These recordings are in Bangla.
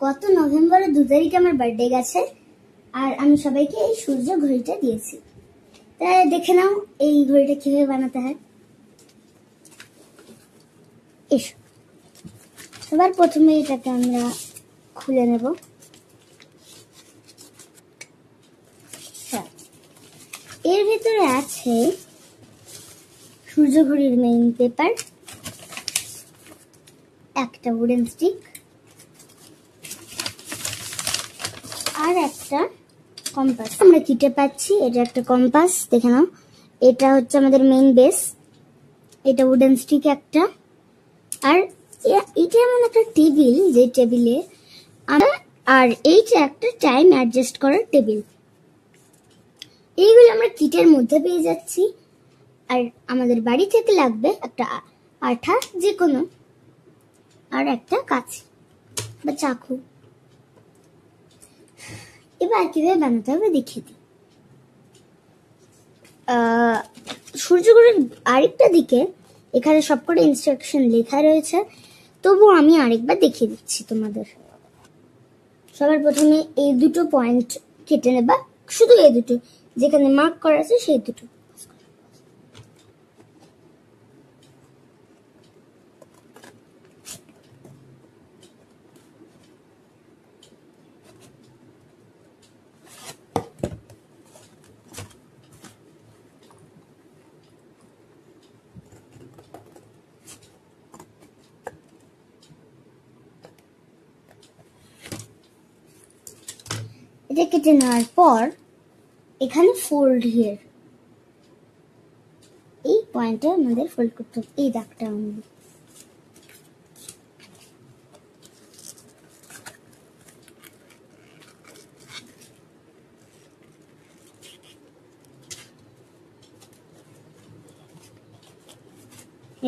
গত নভেম্বরের 2 তারিখে আমার বার্থডে গেছে, আর আমি সবাইকে এই সূর্য ঘড়িটা দিয়েছি। তাই দেখে নাও এই ঘড়িটা কিভাবে বানাতে হয়। এসো, সবার প্রথমে এটাকে আমরা খুলে নেব। এর ভিতরে আছে সূর্য ঘড়ির মেইন পেপার, একটা উডেন স্টিক, আর একটা কম্পাস। আমরা কিটে পাচ্ছি, এটা একটা কম্পাস, দেখে নাও। এটা হচ্ছে আমাদের মেইন বেস, এটা উডেন স্টিক একটা, আর এটা এমন একটা টেবিল যে টেবিলে আমরা, আর এইটা একটা টাইম অ্যাডজাস্ট করার টেবিল। এইগুলো আমরা কিটের মধ্যে পেয়ে যাচ্ছি। আর আমাদের বাড়ি থেকে লাগবে একটা আঠা যে কোনো, আর একটা কাঁচি বা চাকু। এবার কিভাবে বানাতে হবে দেখিয়ে দিই। সূর্যঘড়ির আরেকটা দিকে এখানে সবকটা ইনস্ট্রাকশন লেখা রয়েছে, তবু আমি আরেকবার দেখিয়ে দিচ্ছি তোমাদের। সবার প্রথমে এই দুটো পয়েন্ট কেটে নেবা, শুধু এই দুটো যেখানে মার্ক করা আছে সেই দুটো। এটা কেটে নেওয়ার পর এখানে ফোল্ড হিয়ার, এই পয়েন্টে আমাদের ফোল্ড করতে হবে, এই দাগটা আমাদের।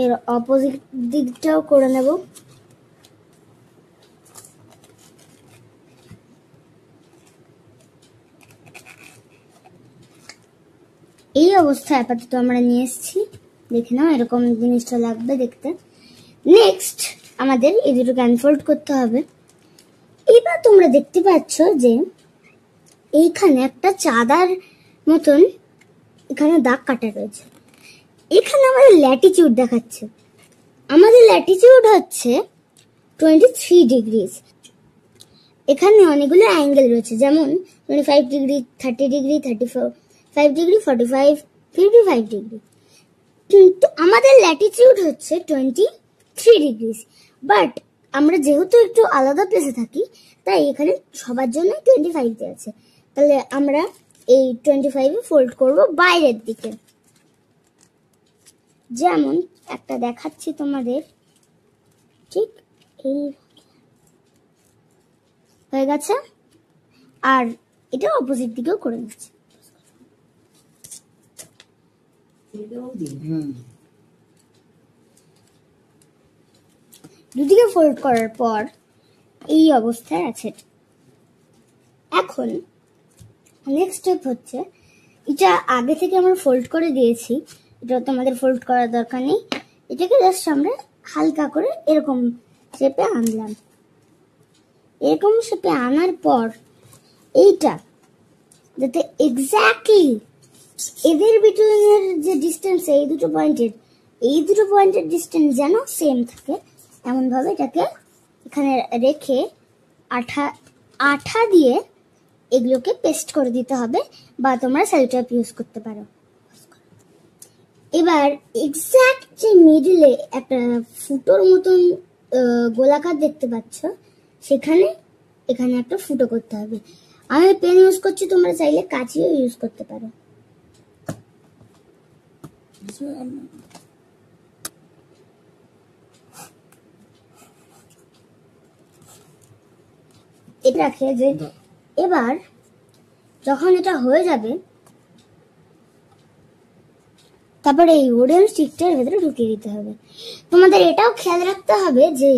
এর অপোজিট দিকটাও করে নেব। এই অবস্থায় আপাতত আমরা নিয়ে এসেছি, দেখে নাও এরকম জিনিসটা লাগবে দেখতে। নেক্সট আমাদের এই দুটোকে আনফোল্ড করতে হবে। এবার তোমরা দেখতে পাচ্ছ যে এইখানে একটা চাঁদার মতন এখানে দাগ কাটা রয়েছে। এখানে আমাদের ল্যাটিটিউড দেখাচ্ছে, আমাদের ল্যাটিটিউড হচ্ছে 23 ডিগ্রি। এখানে অনেকগুলো অ্যাঙ্গেল রয়েছে, যেমন 25 ডিগ্রি, 30 ডিগ্রি, 35 ডিগ্রি, 45, 55 ডিগ্রি। কিন্তু আমাদের ল্যাটিটিউড হচ্ছে 23 ডিগ্রি। বাট আমরা যেহেতু একটু আলাদা প্লেসে থাকি, তাই এখানে সবার জন্য 25 দিয়ে আছে। তাহলে আমরা এই 25 ফোল্ড করব বাইরের দিকে। যেমন একটা দেখাচ্ছি তোমাদের, ঠিক এই হয়ে গেছে। আর এটা অপোজিট দিকেও করে নিচ্ছি। দুদিকে ফোল্ড করার পর এই অবস্থায় আছে। এখন নেক্সট স্টেপ হচ্ছে, এটা আগে থেকে আমরা ফোল্ড করে দিয়েছি, এটা তো আমাদের ফোল্ড করার দরকার নেই। এটাকে জাস্ট আমরা হালকা করে এরকম শেপে আনলাম। এরকম শেপে আনার পর এইটা যাতে এক্স্যাক্টলি এদের বিটুইনের যে ডিস্টেন্স, এই দুটো পয়েন্টের ডিস্টেন্স যেন সেম থাকে, এমন ভাবে এটাকে এখানে রেখে আঠা দিয়ে এগুলোকে পেস্ট করে দিতে হবে, বা তোমরা সেলোটেপ ইউজ করতে পারো। এবার এক্স্যাক্ট যে মিডলে একটা ফুটোর মতন গোলাকার দেখতে পাচ্ছ, সেখানে এখানে একটা ফুটো করতে হবে। আমি পেন ইউজ করছি, তোমরা চাইলে কাঁচিও ইউজ করতে পারো। এটা রাখে যে এবার যখন এটা হয়ে যাবে, তারপরে এই উডেন স্টিকটার ভেতরে ঢুকিয়ে দিতে হবে। তোমাদের এটাও খেয়াল রাখতে হবে যে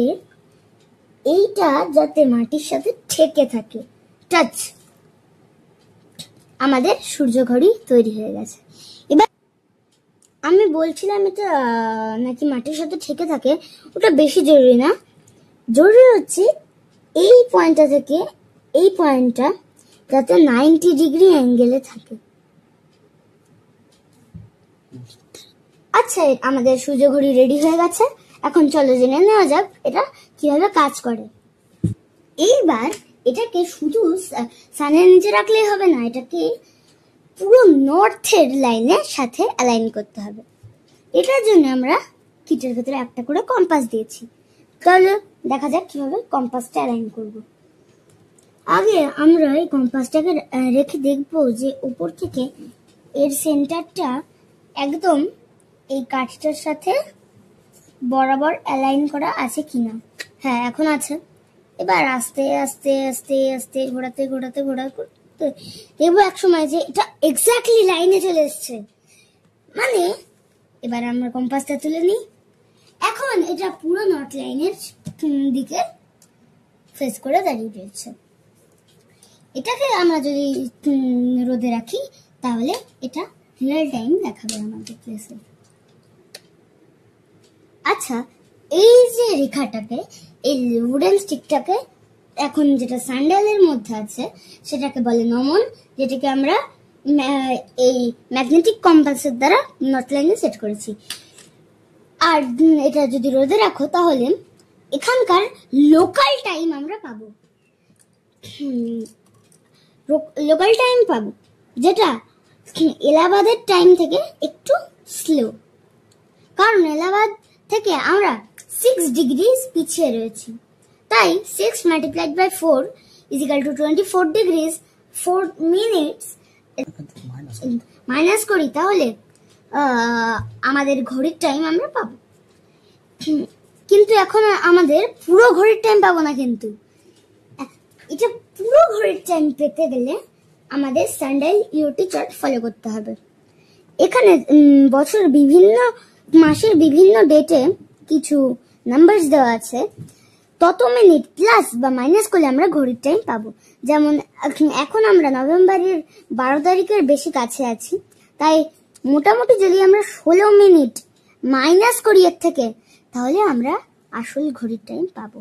এইটা যাতে মাটির সাথে ঠেকে থাকে, টাচ। আমাদের সূর্য ঘড়ি তৈরি হয়ে গেছে। এবার আমি বলছিলাম এটা নাকি মাটির সাথে ঠেকে থাকে, ওটা বেশি জরুরি না। জরুরি হচ্ছে এই পয়েন্টটা থেকে এই পয়েন্টটা যাতে 90 ডিগ্রি অ্যাঙ্গেলে থাকে। আচ্ছা, আমাদের সূর্য ঘড়ি রেডি হয়ে গেছে। এখন চলো জেনে নেওয়া যাক এটা কিভাবে কাজ করে। এইবার এটাকে শুধু সানের নিচে রাখলেই হবে না, এটাকে পুরো নর্থের লাইনের সাথে অ্যালাইন করতে হবে। এটার জন্য আমরা কিটের ভেতরে একটা করে কম্পাস দিয়েছি। তাহলে দেখা যাক কিভাবে কম্পাসটা অ্যালাইন করব। আগে আমরা এই কম্পাসটাকে রেখে দেখবো যে উপর থেকে এর সেন্টারটা একদম এই কাঠটার সাথে বরাবর অ্যালাইন করা আছে কিনা। হ্যাঁ, এখন আছে। এবার আস্তে আস্তে আস্তে আস্তে ঘোরাতে ঘোরাতে ঘোরাতে দেখবো এক সময় যে এটা এক্স্যাক্টলি লাইনে চলে এসছে। মানে এবার আমরা কম্পাসটা তুলে নিই। এখন এটা পুরো নর্থ লাইনের দিকে ফেস করে দাঁড়িয়ে রয়েছে। এটাকে আমরা যদি রোদে রাখি তাহলে এটা রিয়েল টাইম দেখাবে আমাদের প্লেসে। আচ্ছা, এই যে রেখাটাকে, এই উডেন স্টিকটাকে এখন যেটা স্যান্ডেলের মধ্যে আছে সেটাকে বলে নমন, যেটাকে আমরা এই ম্যাগনেটিক কম্পাসের দ্বারা নর্থ লাইনে সেট করেছি। আর এটা যদি রোদে রাখো তাহলে এখানকার লোকাল টাইম আমরা পাবো, লোকাল টাইম পাবো, যেটা এলাহাবাদের টাইম থেকে একটু স্লো। কারণ এলাহাবাদ থেকে আমরা 6 ডিগ্রি পিছিয়ে রয়েছি, তাই 6 multiplied by 4 is equal to 24 degrees 4 minutes minus করি, তাহলে আমাদের ঘড়ির টাইম আমরা পাবো। কিন্তু এখন আমাদের পুরো ঘড়ির টাইম পাবো না, কিন্তু এটা পুরো ঘড়ির টাইম পেতে গেলে আমাদের সানডাইল ইওটি চার্ট ফলো করতে হবে। এখানে বছর বিভিন্ন মাসের বিভিন্ন ডেটে কিছু নাম্বারস দেওয়া আছে, তত মিনিট প্লাস বা মাইনাস করলে আমরা ঘড়ির টাইম পাবো। যেমন এখন আমরা নভেম্বরের 12 তারিখের বেশি কাছে আছি, তাই মোটামুটি যদি আমরা 16 মিনিট মাইনাস করি এর থেকে, তাহলে আমরা আসল ঘড়ির টাইম পাবো।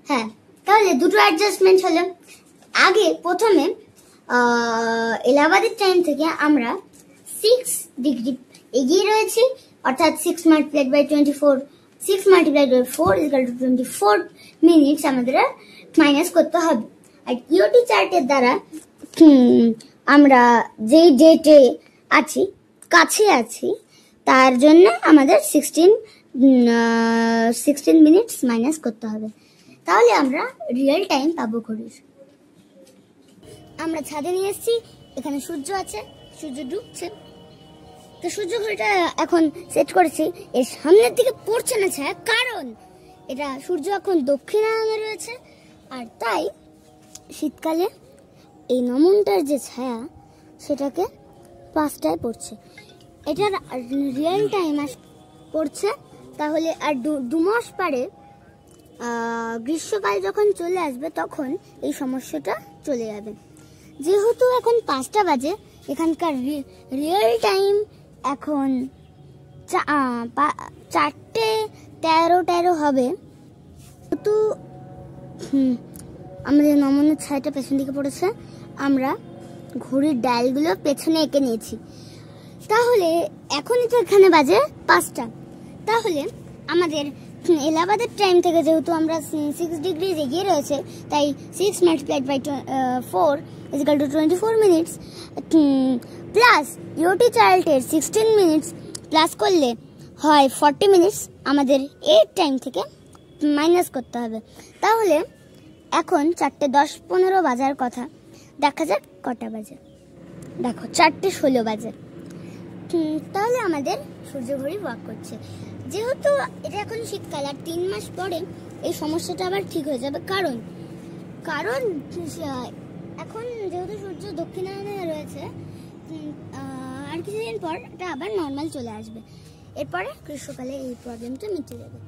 হ্যাঁ, তাহলে দুটো অ্যাডজাস্টমেন্ট হলো। আগে প্রথমে এলাহাবাদের টাইম থেকে আমরা 6 ডিগ্রি এগিয়ে রয়েছি, অর্থাৎ 6 multiplied by 24, 6 multiplied by 4 equal to 24 minutes আমাদের মাইনাস করতে হবে। আর ইওটি চার্টের দ্বারা আমরা যেই ডেটে আছি, কাছে আছি, তার জন্য আমাদের 16 মিনিটস মাইনাস করতে হবে, তাহলে আমরা রিয়েল টাইম পাবো ঘড়ির। আমরা ছাদে নিয়ে এসেছি, এখানে সূর্য আছে, সূর্য ডুবছে, তো সূর্য ঘড়িটা এখন সেট করেছি। এর সামনের দিকে পড়ছে না ছায়া, কারণ এটা সূর্য এখন দক্ষিণায়নে রয়েছে, আর তাই শীতকালে এই নমনটার যে ছায়া সেটাকে 5টায় পড়ছে। এটার রিয়েল টাইম পড়ছে, তাহলে আর 2 মাস পরে গ্রীষ্মকাল যখন চলে আসবে তখন এই সমস্যাটা চলে যাবে। যেহেতু এখন 5টা বাজে, এখানকার রিয়েল টাইম এখন 4:13 হবে। তো আমাদের নমনের ছায়াটা পেছন দিকে পড়েছে, আমরা ঘড়ির ডায়ালগুলো পেছনে এঁকে নিয়েছি। তাহলে এখনই তো এখানে বাজে 5টা, তাহলে আমাদের এলাহাবাদের টাইম থেকে যেহেতু আমরা 6 ডিগ্রি এগিয়ে রয়েছে, তাই 6 multiplied by 4 equal to 24 minutes plus EOT চার্টের 16 মিনিটস প্লাস করলে হয় 40 মিনিটস, আমাদের এই টাইম থেকে মাইনাস করতে হবে। তাহলে এখন 4:10-15 বাজার কথা, দেখা যাক কটা বাজে। দেখো 4:16 বাজে। তাহলে আমাদের সূর্য ঘড়ি ওয়ার্ক করছে। যেহেতু এটা এখন শীতকাল, আর 3 মাস পরে এই সমস্যাটা আবার ঠিক হয়ে যাবে, কারণ এখন যেহেতু সূর্য দক্ষিণায়নে রয়েছে, আর কিছুদিন পর এটা আবার নর্মাল চলে আসবে। এরপরে গ্রীষ্মকালে এই প্রবলেমটা মিটে যাবে।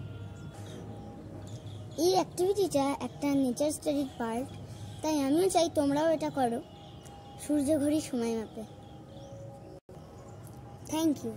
এই অ্যাক্টিভিটিটা একটা নেচার স্টাডির পার্ট, তাই আমিও চাই তোমরাও এটা করো সূর্য ঘড়ির সময় মাপে। Thank you.